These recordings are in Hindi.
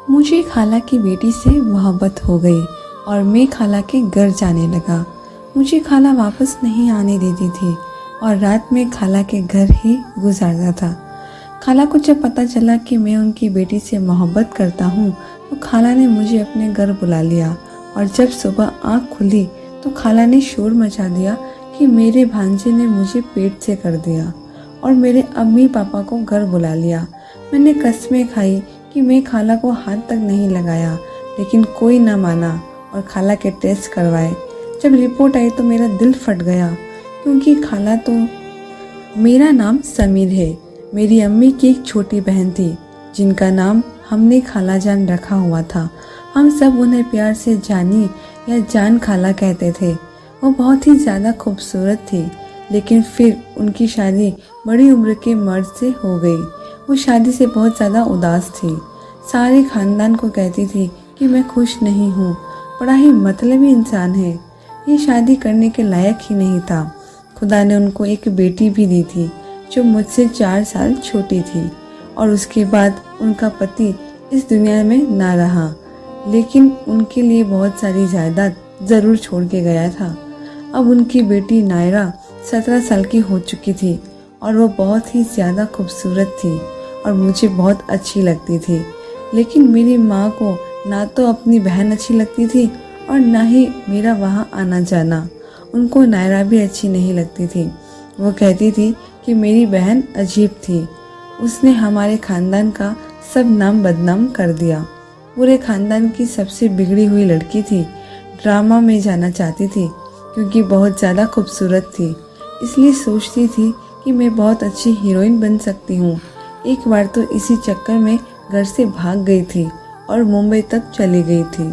मुझे खाला की बेटी से मोहब्बत हो गई और मैं खाला के घर जाने लगा। मुझे खाला वापस नहीं आने देती थी और रात में खाला के घर ही गुजारता था। खाला को जब पता चला कि मैं उनकी बेटी से मोहब्बत करता हूँ तो खाला ने मुझे अपने घर बुला लिया और जब सुबह आँख खुली तो खाला ने शोर मचा दिया कि मेरे भांजे ने मुझे पेट से कर दिया और मेरे अम्मी पापा को घर बुला लिया। मैंने कस्में खाई कि मैं खाला को हाथ तक नहीं लगाया, लेकिन कोई ना माना और खाला के टेस्ट करवाए। जब रिपोर्ट आई तो मेरा दिल फट गया, क्योंकि खाला तो मेरा नाम समीर है। मेरी अम्मी की एक छोटी बहन थी जिनका नाम हमने खाला जान रखा हुआ था। हम सब उन्हें प्यार से जानी या जान खाला कहते थे। वो बहुत ही ज़्यादा खूबसूरत थी, लेकिन फिर उनकी शादी बड़ी उम्र के मर्द से हो गई। वो शादी से बहुत ज़्यादा उदास थी। सारे खानदान को कहती थी कि मैं खुश नहीं हूँ, बड़ा ही मतलबी इंसान है, ये शादी करने के लायक ही नहीं था। खुदा ने उनको एक बेटी भी दी थी जो मुझसे 4 साल छोटी थी और उसके बाद उनका पति इस दुनिया में ना रहा, लेकिन उनके लिए बहुत सारी जायदाद ज़रूर छोड़ के गया था। अब उनकी बेटी नायरा 17 साल की हो चुकी थी और वो बहुत ही ज़्यादा खूबसूरत थी और मुझे बहुत अच्छी लगती थी। लेकिन मेरी माँ को ना तो अपनी बहन अच्छी लगती थी और ना ही मेरा वहाँ आना जाना। उनको नायरा भी अच्छी नहीं लगती थी। वो कहती थी कि मेरी बहन अजीब थी, उसने हमारे खानदान का सब नाम बदनाम कर दिया। पूरे खानदान की सबसे बिगड़ी हुई लड़की थी। ड्रामा में जाना चाहती थी क्योंकि बहुत ज़्यादा खूबसूरत थी, इसलिए सोचती थी कि मैं बहुत अच्छी हीरोइन बन सकती हूँ। एक बार तो इसी चक्कर में घर से भाग गई थी और मुंबई तक चली गई थी।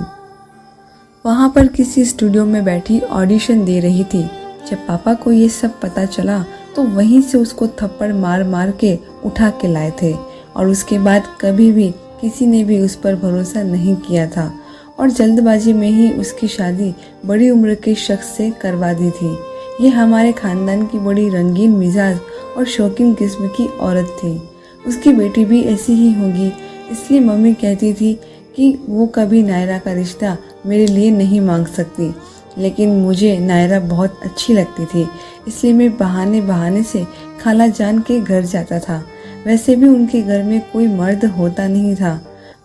वहाँ पर किसी स्टूडियो में बैठी ऑडिशन दे रही थी। जब पापा को ये सब पता चला तो वहीं से उसको थप्पड़ मार मार के उठा के लाए थे और उसके बाद कभी भी किसी ने भी उस पर भरोसा नहीं किया था और जल्दबाजी में ही उसकी शादी बड़ी उम्र के शख्स से करवा दी थी। ये हमारे खानदान की बड़ी रंगीन मिजाज और शौकीन किस्म की औरत थी। उसकी बेटी भी ऐसी ही होगी, इसलिए मम्मी कहती थी कि वो कभी नायरा का रिश्ता मेरे लिए नहीं मांग सकती। लेकिन मुझे नायरा बहुत अच्छी लगती थी, इसलिए मैं बहाने बहाने से खाला जान के घर जाता था। वैसे भी उनके घर में कोई मर्द होता नहीं था,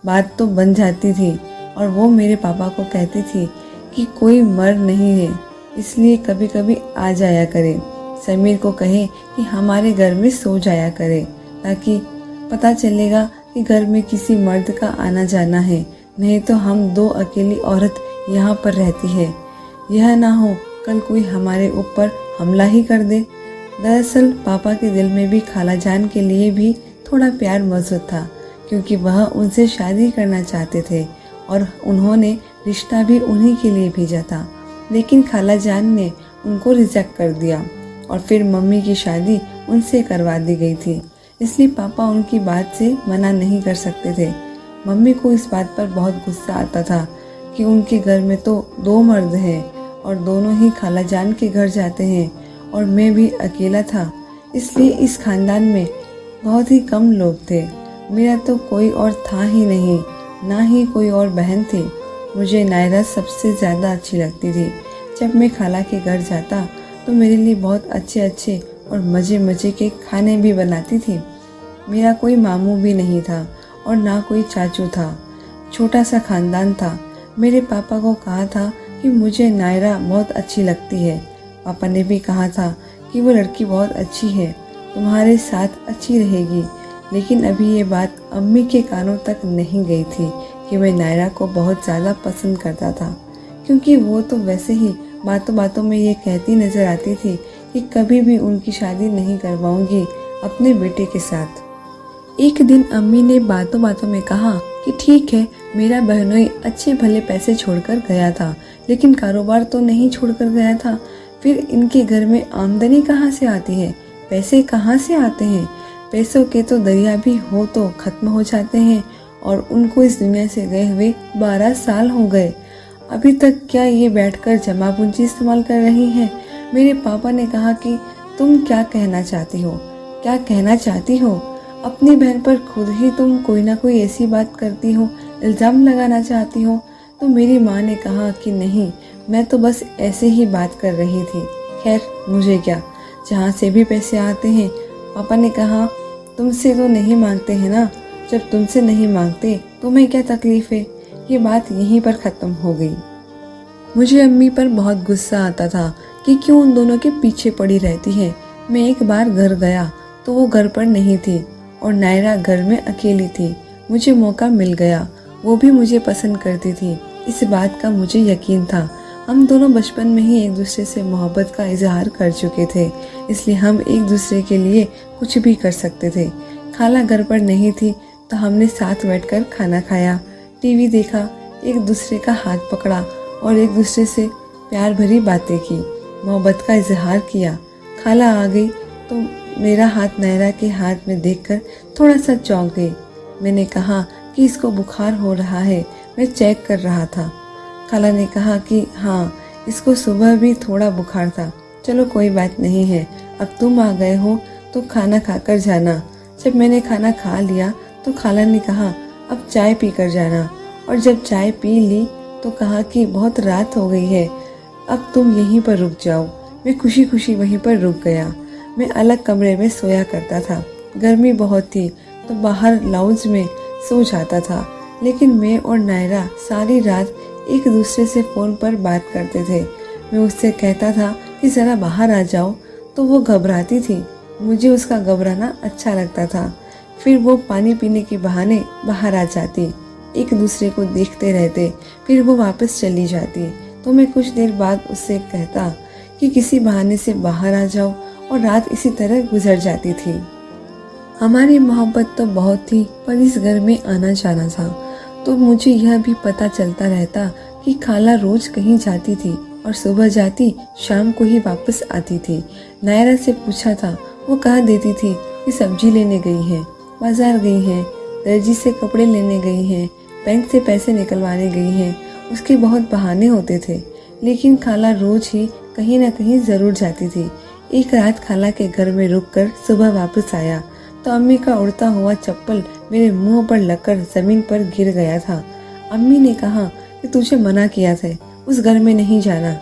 बात तो बन जाती थी और वो मेरे पापा को कहती थी कि कोई मर्द नहीं है, इसलिए कभी कभी आ जाया करे। समीर को कहे कि हमारे घर में सो जाया करे, ताकि पता चलेगा कि घर में किसी मर्द का आना जाना है, नहीं तो हम 2 अकेली औरत यहाँ पर रहती है। यह ना हो कल कोई हमारे ऊपर हमला ही कर दे। दरअसल पापा के दिल में भी खाला जान के लिए भी थोड़ा प्यार मौजूद था, क्योंकि वह उनसे शादी करना चाहते थे और उन्होंने रिश्ता भी उन्हीं के लिए भेजा था। लेकिन खाला जान ने उनको रिजेक्ट कर दिया और फिर मम्मी की शादी उनसे करवा दी गई थी, इसलिए पापा उनकी बात से मना नहीं कर सकते थे। मम्मी को इस बात पर बहुत गुस्सा आता था कि उनके घर में तो 2 मर्द हैं और दोनों ही खाला जान के घर जाते हैं और मैं भी अकेला था, इसलिए इस खानदान में बहुत ही कम लोग थे। मेरा तो कोई और था ही नहीं, ना ही कोई और बहन थी। मुझे नायरा सबसे ज़्यादा अच्छी लगती थी। जब मैं खाला के घर जाता तो मेरे लिए बहुत अच्छे अच्छे और मज़े मज़े के खाने भी बनाती थी। मेरा कोई मामू भी नहीं था और ना कोई चाचू था, छोटा सा खानदान था। मेरे पापा को कहा था कि मुझे नायरा बहुत अच्छी लगती है। पापा ने भी कहा था कि वो लड़की बहुत अच्छी है, तुम्हारे साथ अच्छी रहेगी। लेकिन अभी ये बात अम्मी के कानों तक नहीं गई थी कि मैं नायरा को बहुत ज़्यादा पसंद करता था, क्योंकि वो तो वैसे ही बातों बातों में ये कहती नज़र आती थी कि कभी भी उनकी शादी नहीं करवाऊंगी अपने बेटे के साथ। एक दिन अम्मी ने बातों बातों में कहा कि ठीक है, मेरा बहनोई अच्छे भले पैसे छोड़कर गया था, लेकिन कारोबार तो नहीं छोड़कर गया था। फिर इनके घर में आमदनी कहाँ से आती है, पैसे कहाँ से आते हैं? पैसों के तो दरिया भी हो तो खत्म हो जाते हैं और उनको इस दुनिया से गए हुए 12 साल हो गए। अभी तक क्या ये बैठकर जमा पूंजी इस्तेमाल कर रही हैं? मेरे पापा ने कहा कि तुम क्या कहना चाहती हो, क्या कहना चाहती हो? अपनी बहन पर खुद ही तुम कोई ना कोई ऐसी बात करती हो इल्ज़ाम लगाना चाहती हो? तो मेरी माँ ने कहा कि नहीं, मैं तो बस ऐसे ही बात कर रही थी। खैर मुझे क्या, जहाँ से भी पैसे आते हैं। पापा ने कहा तुमसे तो नहीं मांगते हैं ना, जब तुमसे नहीं मांगते तो मैं क्या तकलीफ़ है। ये बात यहीं पर ख़त्म हो गई। मुझे अम्मी पर बहुत गुस्सा आता था कि क्यों उन दोनों के पीछे पड़ी रहती है। मैं एक बार घर गया तो वो घर पर नहीं थी और नायरा घर में अकेली थी। मुझे मौका मिल गया, वो भी मुझे पसंद करती थी, इस बात का मुझे यकीन था। हम दोनों बचपन में ही एक दूसरे से मोहब्बत का इजहार कर चुके थे, इसलिए हम एक दूसरे के लिए कुछ भी कर सकते थे। खाला घर पर नहीं थी तो हमने साथ बैठकर खाना खाया, टीवी देखा, एक दूसरे का हाथ पकड़ा और एक दूसरे से प्यार भरी बातें की, मोहब्बत का इजहार किया। खाला आ गई तो मेरा हाथ नायरा के हाथ में देखकर थोड़ा सा चौंक गई। मैंने कहा कि इसको बुखार हो रहा है, मैं चेक कर रहा था। खाला ने कहा कि हाँ, इसको सुबह भी थोड़ा बुखार था। चलो कोई बात नहीं है, अब तुम आ गए हो तो खाना खाकर जाना। जब मैंने खाना खा लिया तो खाला ने कहा अब चाय पी कर जाना, और जब चाय पी ली तो कहा कि बहुत रात हो गई है, अब तुम यहीं पर रुक जाओ। मैं खुशी खुशी वहीं पर रुक गया। मैं अलग कमरे में सोया करता था। गर्मी बहुत थी तो बाहर लाउंज में सो जाता था, लेकिन मैं और नायरा सारी रात एक दूसरे से फ़ोन पर बात करते थे। मैं उससे कहता था कि ज़रा बाहर आ जाओ तो वो घबराती थी। मुझे उसका घबराना अच्छा लगता था। फिर वो पानी पीने के बहाने बाहर आ जाती, एक दूसरे को देखते रहते, फिर वो वापस चली जाती। तो मैं कुछ देर बाद उससे कहता कि किसी बहाने से बाहर आ जाओ, और रात इसी तरह गुजर जाती थी। हमारी मोहब्बत तो बहुत थी, पर इस घर में आना जाना था तो मुझे यह भी पता चलता रहता कि खाला रोज कहीं जाती थी और सुबह जाती, शाम को ही वापस आती थी। नायरा से पूछा था, वो कह देती थी कि सब्जी लेने गई है, बाजार गई है, दर्जी से कपड़े लेने गई हैं, बैंक से पैसे निकलवाने गई हैं। उसके बहुत बहाने होते थे, लेकिन खाला रोज ही कहीं ना कहीं जरूर जाती थी। एक रात खाला के घर में रुककर सुबह वापस आया तो अम्मी का उड़ता हुआ चप्पल मेरे मुंह पर लगकर जमीन पर गिर गया था। अम्मी ने कहा कि तुझे मना किया था उस घर में नहीं जाना,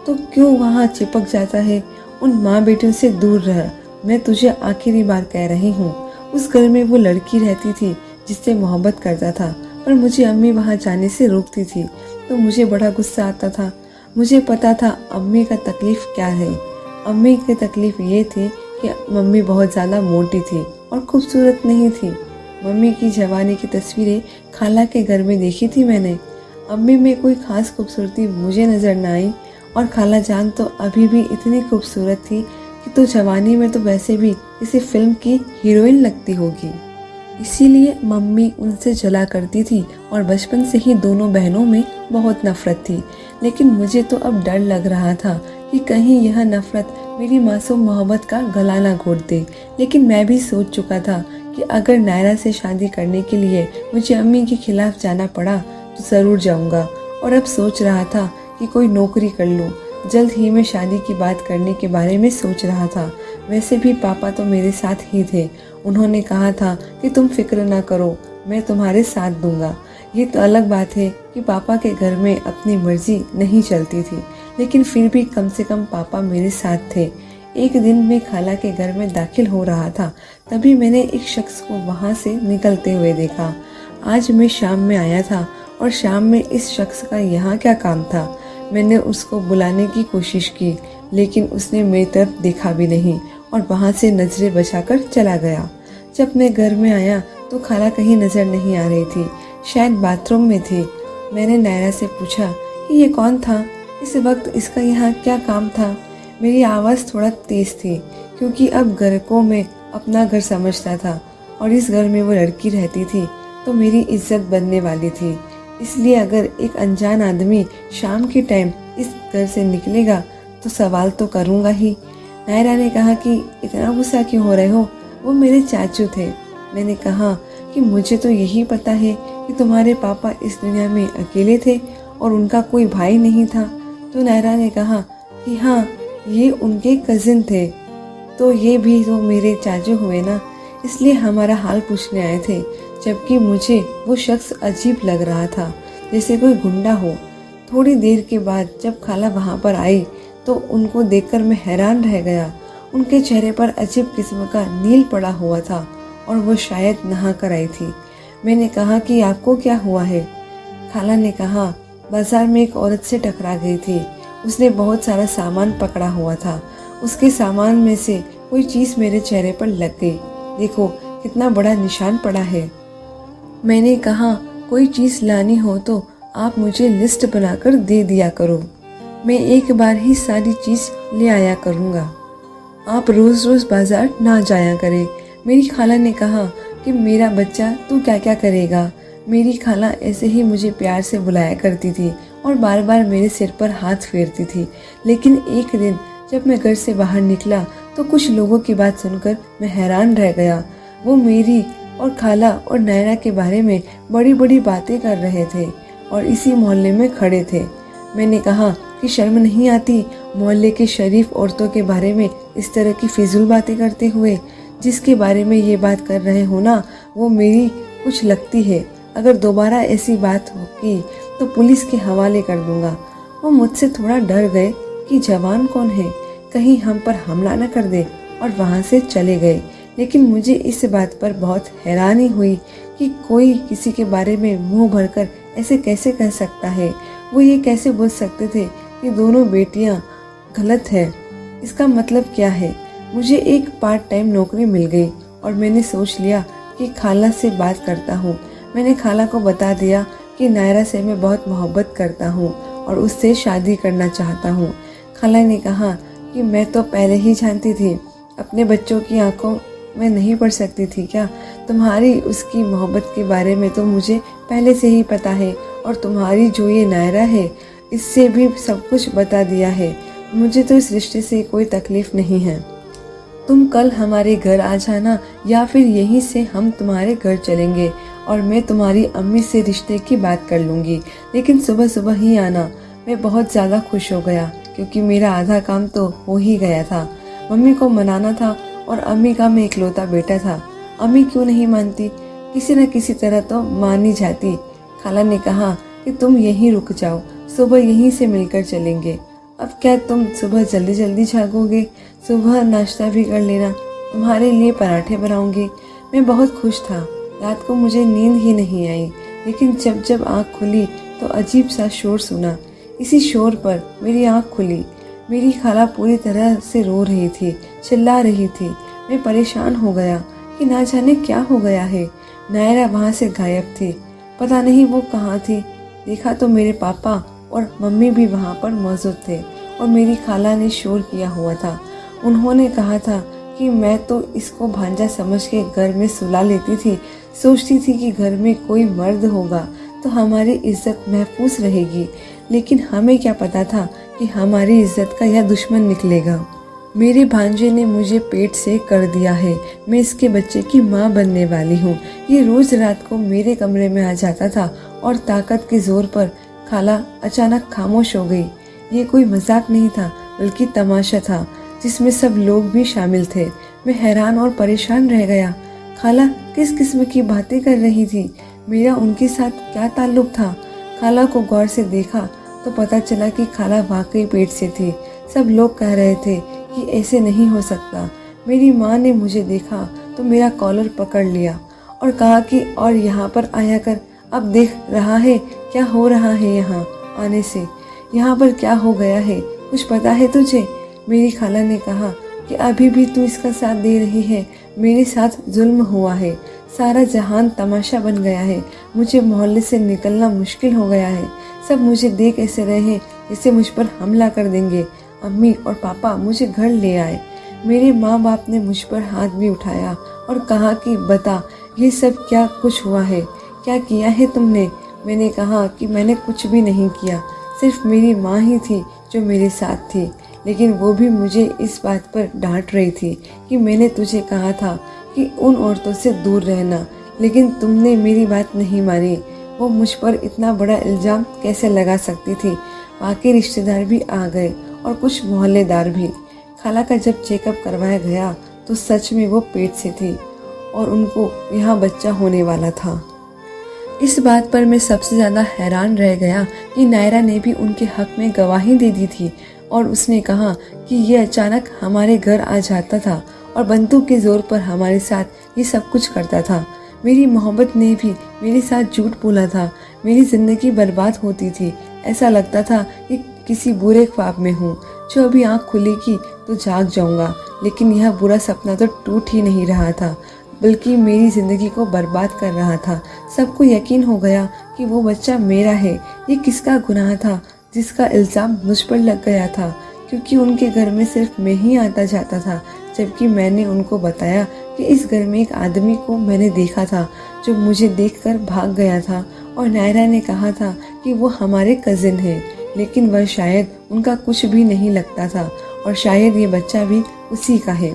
तो क्यों वहाँ चिपक जाता है। उन माँ बेटियों से दूर रह, मैं तुझे आखिरी बार कह रही हूँ। उस घर में वो लड़की रहती थी जिससे मोहब्बत करता था, पर मुझे अम्मी वहाँ जाने से रोकती थी तो मुझे बड़ा गुस्सा आता था। मुझे पता था अम्मी का तकलीफ क्या है। अम्मी की तकलीफ ये थी कि मम्मी बहुत ज़्यादा मोटी थी और खूबसूरत नहीं थी। मम्मी की जवानी की तस्वीरें खाला के घर में देखी थी मैंने। अम्मी में कोई खास खूबसूरती मुझे नज़र न आई, और खाला जान तो अभी भी इतनी खूबसूरत थी कि तो जवानी में तो वैसे भी किसी फिल्म की हीरोइन लगती होगी। इसीलिए मम्मी उनसे जला करती थी और बचपन से ही दोनों बहनों में बहुत नफरत थी। लेकिन मुझे तो अब डर लग रहा था कि कहीं यह नफरत मेरी मासूम मोहब्बत का गला ना घोट दे। लेकिन मैं भी सोच चुका था कि अगर नायरा से शादी करने के लिए मुझे अम्मी के खिलाफ जाना पड़ा तो ज़रूर जाऊंगा। और अब सोच रहा था कि कोई नौकरी कर लूं। जल्द ही मैं शादी की बात करने के बारे में सोच रहा था। वैसे भी पापा तो मेरे साथ ही थे। उन्होंने कहा था कि तुम फिक्र ना करो, मैं तुम्हारे साथ दूंगा। ये तो अलग बात है कि पापा के घर में अपनी मर्जी नहीं चलती थी, लेकिन फिर भी कम से कम पापा मेरे साथ थे। एक दिन मैं खाला के घर में दाखिल हो रहा था, तभी मैंने एक शख्स को वहां से निकलते हुए देखा। आज मैं शाम में आया था और शाम में इस शख्स का यहाँ क्या काम था। मैंने उसको बुलाने की कोशिश की, लेकिन उसने मेरी तरफ देखा भी नहीं और वहाँ से नजरें बचाकर चला गया। जब मैं घर में आया तो खाला कहीं नजर नहीं आ रही थी, शायद बाथरूम में थी। मैंने नायरा से पूछा कि ये कौन था, इस वक्त इसका यहाँ क्या काम था। मेरी आवाज़ थोड़ा तेज थी क्योंकि अब घर को मैं अपना घर समझता था और इस घर में वो लड़की रहती थी तो मेरी इज्जत बनने वाली थी। इसलिए अगर एक अनजान आदमी शाम के टाइम इस घर से निकलेगा तो सवाल तो करूँगा ही। नायरा ने कहा कि इतना गुस्सा क्यों हो रहे हो, वो मेरे चाचू थे। मैंने कहा कि मुझे तो यही पता है कि तुम्हारे पापा इस दुनिया में अकेले थे और उनका कोई भाई नहीं था। तो नायरा ने कहा कि हाँ, ये उनके कजिन थे, तो ये भी तो मेरे चाचू हुए ना, इसलिए हमारा हाल पूछने आए थे। जबकि मुझे वो शख्स अजीब लग रहा था, जैसे कोई गुंडा हो। थोड़ी देर के बाद जब खाला वहाँ पर आई तो उनको देखकर मैं हैरान रह गया। उनके चेहरे पर अजीब किस्म का नील पड़ा हुआ था और वो शायद नहा कर आई थी। मैंने कहा कि आपको क्या हुआ है? खाला ने कहा, बाजार में एक औरत से टकरा गई थी। उसने बहुत सारा सामान पकड़ा हुआ था। उसके सामान में से कोई चीज़ मेरे चेहरे पर लग गई। देखो कितना बड़ा निशान पड़ा है। मैंने कहा, कोई चीज़ लानी हो तो आप मुझे लिस्ट बनाकर दे दिया करो, मैं एक बार ही सारी चीज़ ले आया करूँगा। आप रोज़ रोज़ बाजार ना जाया करें। मेरी खाला ने कहा कि मेरा बच्चा तू क्या क्या करेगा। मेरी खाला ऐसे ही मुझे प्यार से बुलाया करती थी और बार बार मेरे सिर पर हाथ फेरती थी। लेकिन एक दिन जब मैं घर से बाहर निकला तो कुछ लोगों की बात सुनकर मैं हैरान रह गया। वो मेरी और खाला और नायरा के बारे में बड़ी बड़ी बातें कर रहे थे और इसी मोहल्ले में खड़े थे। मैंने कहा कि शर्म नहीं आती मोहल्ले की शरीफ औरतों के बारे में इस तरह की फिजूल बातें करते हुए। जिसके बारे में ये बात कर रहे हो ना, वो मेरी कुछ लगती है। अगर दोबारा ऐसी बात होगी तो पुलिस के हवाले कर दूंगा। वो मुझसे थोड़ा डर गए कि जवान कौन है, कहीं हम पर हमला न कर दे, और वहाँ से चले गए। लेकिन मुझे इस बात पर बहुत हैरानी हुई कि कोई किसी के बारे में मुंह भरकर ऐसे कैसे कह सकता है। वो ये कैसे बोल सकते थे कि दोनों बेटियां गलत है। इसका मतलब क्या है? मुझे एक पार्ट टाइम नौकरी मिल गई और मैंने सोच लिया कि खाला से बात करता हूँ। मैंने खाला को बता दिया कि नायरा से मैं बहुत मोहब्बत करता हूँ और उससे शादी करना चाहता हूँ। खाला ने कहा कि मैं तो पहले ही जानती थी, अपने बच्चों की आंखों में नहीं पढ़ सकती थी क्या? तुम्हारी उसकी मोहब्बत के बारे में तो मुझे पहले से ही पता है, और तुम्हारी जो ये नायरा है इससे भी सब कुछ बता दिया है। मुझे तो इस रिश्ते से कोई तकलीफ नहीं है। तुम कल हमारे घर आ जाना या फिर यहीं से हम तुम्हारे घर चलेंगे और मैं तुम्हारी अम्मी से रिश्ते की बात कर लूँगी, लेकिन सुबह सुबह ही आना। मैं बहुत ज़्यादा खुश हो गया क्योंकि मेरा आधा काम तो हो ही गया था। मम्मी को मनाना था और अम्मी का मैं इकलौता बेटा था। अम्मी क्यों नहीं मानती, किसी न किसी तरह तो मान ही जाती। खाला ने कहा कि तुम यहीं रुक जाओ, सुबह यहीं से मिलकर चलेंगे। अब क्या तुम सुबह जल्दी जल्दी जागोगे? सुबह नाश्ता भी कर लेना, तुम्हारे लिए पराठे बनाऊंगी। मैं बहुत खुश था। रात को मुझे नींद ही नहीं आई, लेकिन जब जब आँख खुली तो अजीब सा शोर सुना। इसी शोर पर मेरी आँख खुली। मेरी खाला पूरी तरह से रो रही थी, चिल्ला रही थी। मैं परेशान हो गया कि ना जाने क्या हो गया है। नायरा वहाँ से गायब थी, पता नहीं वो कहाँ थी। देखा तो मेरे पापा और मम्मी भी वहाँ पर मौजूद थे और मेरी खाला ने शोर किया हुआ था। उन्होंने कहा था कि मैं तो इसको भांजा समझ के घर में सुला लेती थी, सोचती थी कि घर में कोई मर्द होगा तो हमारी इज्जत महफूज रहेगी। लेकिन हमें क्या पता था कि हमारी इज्जत का यह दुश्मन निकलेगा। मेरे भांजे ने मुझे पेट से कर दिया है। मैं इसके बच्चे की माँ बनने वाली हूँ। ये रोज रात को मेरे कमरे में आ जाता था और ताकत के जोर पर खाला अचानक खामोश हो गई। ये कोई मजाक नहीं था, बल्कि तमाशा था जिसमें सब लोग भी शामिल थे। मैं हैरान और परेशान रह गया। खाला किस किस्म की बातें कर रही थी? मेरा उनके साथ क्या ताल्लुक था? खाला को गौर से देखा तो पता चला कि खाला वाकई पेट से थी। सब लोग कह रहे थे कि ऐसे नहीं हो सकता। मेरी माँ ने मुझे देखा तो मेरा कॉलर पकड़ लिया और कहा कि और यहाँ पर आया कर, अब देख रहा है क्या हो रहा है यहाँ आने से। यहाँ पर क्या हो गया है, कुछ पता है तुझे? मेरी खाला ने कहा कि अभी भी तू इसका साथ दे रही है। मेरे साथ जुल्म हुआ है, सारा जहान तमाशा बन गया है। मुझे मोहल्ले से निकलना मुश्किल हो गया है। सब मुझे देख ऐसे रहे हैं जैसे मुझ पर हमला कर देंगे। अम्मी और पापा मुझे घर ले आए। मेरे माँ बाप ने मुझ पर हाथ भी उठाया और कहा कि बता ये सब क्या कुछ हुआ है, क्या किया है तुमने? मैंने कहा कि मैंने कुछ भी नहीं किया, सिर्फ मेरी माँ ही थी जो मेरे साथ थी। लेकिन वो भी मुझे इस बात पर डांट रही थी कि मैंने तुझे कहा था कि उन औरतों से दूर रहना, लेकिन तुमने मेरी बात नहीं मानी। वो मुझ पर इतना बड़ा इल्ज़ाम कैसे लगा सकती थी? बाकी रिश्तेदार भी आ गए और कुछ मोहल्लेदार भी। खाला का जब चेकअप करवाया गया तो सच में वो पेट से थी और उनको यहाँ बच्चा होने वाला था। इस बात पर मैं सबसे ज़्यादा हैरान रह गया कि नायरा ने भी उनके हक में गवाही दे दी थी और उसने कहा कि ये अचानक हमारे घर आ जाता था और बंदूक के ज़ोर पर हमारे साथ ये सब कुछ करता था। मेरी मोहब्बत ने भी मेरे साथ झूठ बोला था। मेरी ज़िंदगी बर्बाद होती थी। ऐसा लगता था कि किसी बुरे ख्वाब में हूँ, जो अभी आँख खुलेगी तो जाग जाऊँगा। लेकिन यह बुरा सपना तो टूट ही नहीं रहा था, बल्कि मेरी ज़िंदगी को बर्बाद कर रहा था। सबको यकीन हो गया कि वो बच्चा मेरा है। ये किसका गुनाह था जिसका इल्ज़ाम मुझ पर लग गया था, क्योंकि उनके घर में सिर्फ मैं ही आता जाता था। जबकि मैंने उनको बताया कि इस घर में एक आदमी को मैंने देखा था जो मुझे देखकर भाग गया था, और नायरा ने कहा था कि वो हमारे कज़िन है, लेकिन वह शायद उनका कुछ भी नहीं लगता था और शायद ये बच्चा भी उसी का है।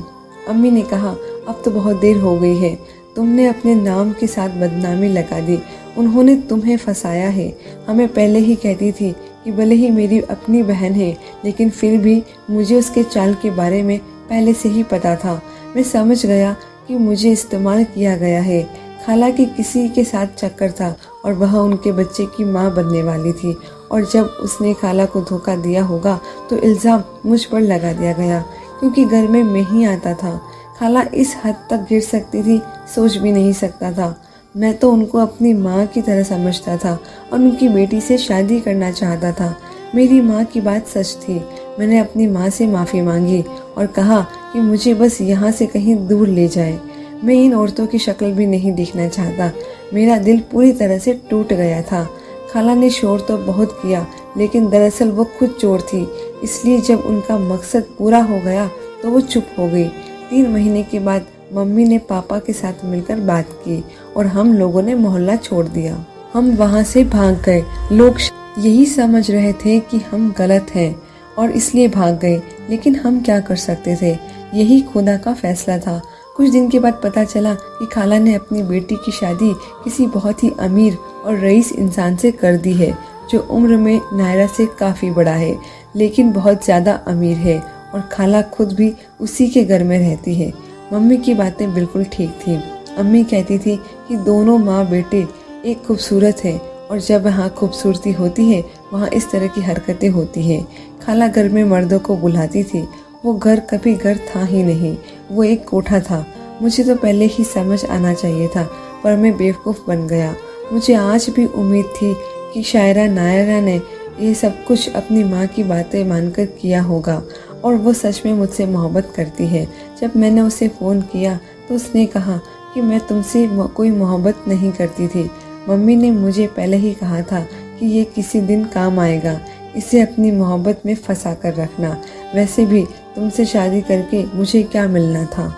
अम्मी ने कहा, अब तो बहुत देर हो गई है, तुमने अपने नाम के साथ बदनामी लगा दी। उन्होंने तुम्हें फंसाया है। हमें पहले ही कहती थी कि भले ही मेरी अपनी बहन है, लेकिन फिर भी मुझे उसके चाल के बारे में पहले से ही पता था। मैं समझ गया कि मुझे इस्तेमाल किया गया है। खाला के किसी के साथ चक्कर था और वह उनके बच्चे की माँ बनने वाली थी, और जब उसने खाला को धोखा दिया होगा तो इल्ज़ाम मुझ पर लगा दिया गया, क्योंकि घर में मैं ही आता था। खाला इस हद तक गिर सकती थी, सोच भी नहीं सकता था। मैं तो उनको अपनी माँ की तरह समझता था और उनकी बेटी से शादी करना चाहता था। मेरी माँ की बात सच थी। मैंने अपनी माँ से माफ़ी मांगी और कहा कि मुझे बस यहाँ से कहीं दूर ले जाए। मैं इन औरतों की शक्ल भी नहीं देखना चाहता। मेरा दिल पूरी तरह से टूट गया था। खाला ने शोर तो बहुत किया, लेकिन दरअसल वो खुद चोर थी। इसलिए जब उनका मकसद पूरा हो गया तो वो चुप हो गई। 3 महीने के बाद मम्मी ने पापा के साथ मिलकर बात की और हम लोगों ने मोहल्ला छोड़ दिया। हम वहाँ से भाग गए। लोग यही समझ रहे थे कि हम गलत हैं और इसलिए भाग गए, लेकिन हम क्या कर सकते थे। यही खुदा का फैसला था। कुछ दिन के बाद पता चला कि खाला ने अपनी बेटी की शादी किसी बहुत ही अमीर और रईस इंसान से कर दी है, जो उम्र में नायरा से काफ़ी बड़ा है, लेकिन बहुत ज़्यादा अमीर है, और खाला खुद भी उसी के घर में रहती है। मम्मी की बातें बिल्कुल ठीक थी। अम्मी कहती थी कि दोनों माँ बेटे एक खूबसूरत है, और जब वहाँ खूबसूरती होती है वहाँ इस तरह की हरकतें होती हैं। खाला घर में मर्दों को बुलाती थी। वो घर कभी घर था ही नहीं, वो एक कोठा था। मुझे तो पहले ही समझ आना चाहिए था, पर मैं बेवकूफ़ बन गया। मुझे आज भी उम्मीद थी कि शायरा नायरा ने ये सब कुछ अपनी माँ की बातें मानकर किया होगा, और वो सच में मुझसे मोहब्बत करती है। जब मैंने उसे फ़ोन किया तो उसने कहा कि मैं तुमसे कोई मोहब्बत नहीं करती थी। मम्मी ने मुझे पहले ही कहा था कि ये किसी दिन काम आएगा, इसे अपनी मोहब्बत में फंसा कर रखना। वैसे भी तुमसे शादी करके मुझे क्या मिलना था,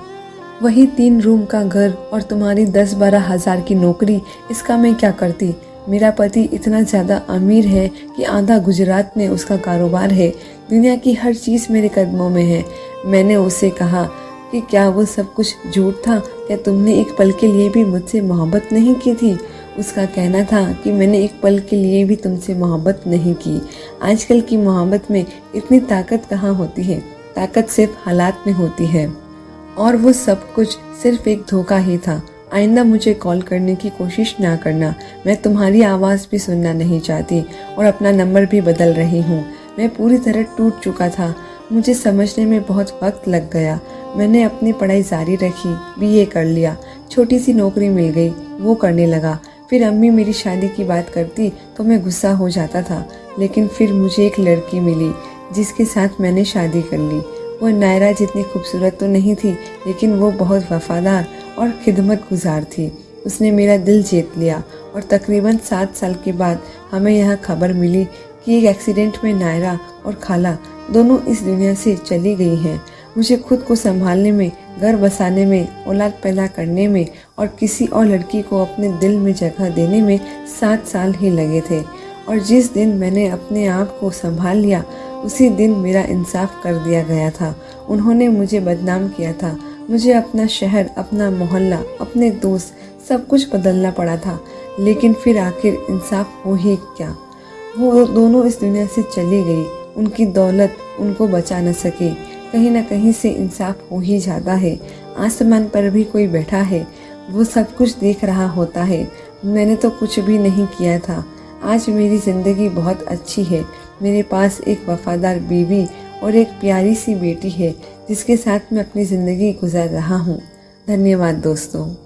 वही 3 रूम का घर और तुम्हारी 10-12 हज़ार की नौकरी। इसका मैं क्या करती। मेरा पति इतना ज़्यादा अमीर है कि आधा गुजरात में उसका कारोबार है। दुनिया की हर चीज़ मेरे कदमों में है। मैंने उसे कहा कि क्या वो सब कुछ झूठ था? क्या तुमने एक पल के लिए भी मुझसे मोहब्बत नहीं की थी? उसका कहना था कि मैंने एक पल के लिए भी तुमसे मोहब्बत नहीं की। आजकल की मोहब्बत में इतनी ताकत कहाँ होती है। ताकत सिर्फ हालात में होती है, और वो सब कुछ सिर्फ एक धोखा ही था। आइंदा मुझे कॉल करने की कोशिश ना करना। मैं तुम्हारी आवाज़ भी सुनना नहीं चाहती और अपना नंबर भी बदल रही हूँ। मैं पूरी तरह टूट चुका था। मुझे समझने में बहुत वक्त लग गया। मैंने अपनी पढ़ाई जारी रखी, बीए कर लिया, छोटी सी नौकरी मिल गई, वो करने लगा। फिर अम्मी मेरी शादी की बात करती तो मैं गुस्सा हो जाता था, लेकिन फिर मुझे एक लड़की मिली जिसके साथ मैंने शादी कर ली। वो नायरा जितनी खूबसूरत तो नहीं थी, लेकिन वो बहुत वफादार और खिदमत गुजार थी। उसने मेरा दिल जीत लिया, और तकरीबन 7 साल के बाद हमें यह खबर मिली कि एक एक्सीडेंट में नायरा और खाला दोनों इस दुनिया से चली गई हैं। मुझे खुद को संभालने में, घर बसाने में, औलाद पैदा करने में और किसी और लड़की को अपने दिल में जगह देने में 7 साल ही लगे थे। और जिस दिन मैंने अपने आप को संभाल लिया, उसी दिन मेरा इंसाफ कर दिया गया था। उन्होंने मुझे बदनाम किया था। मुझे अपना शहर, अपना मोहल्ला, अपने दोस्त, सब कुछ बदलना पड़ा था। लेकिन फिर आखिर इंसाफ हो ही क्या। वो दोनों इस दुनिया से चली गई। उनकी दौलत उनको बचा न सकी। कहीं ना कहीं से इंसाफ हो ही जाता है। आसमान पर भी कोई बैठा है। वो सब कुछ देख रहा होता है। मैंने तो कुछ भी नहीं किया था। आज मेरी ज़िंदगी बहुत अच्छी है। मेरे पास एक वफादार बीवी और एक प्यारी सी बेटी है जिसके साथ मैं अपनी ज़िंदगी गुजार रहा हूँ। धन्यवाद दोस्तों।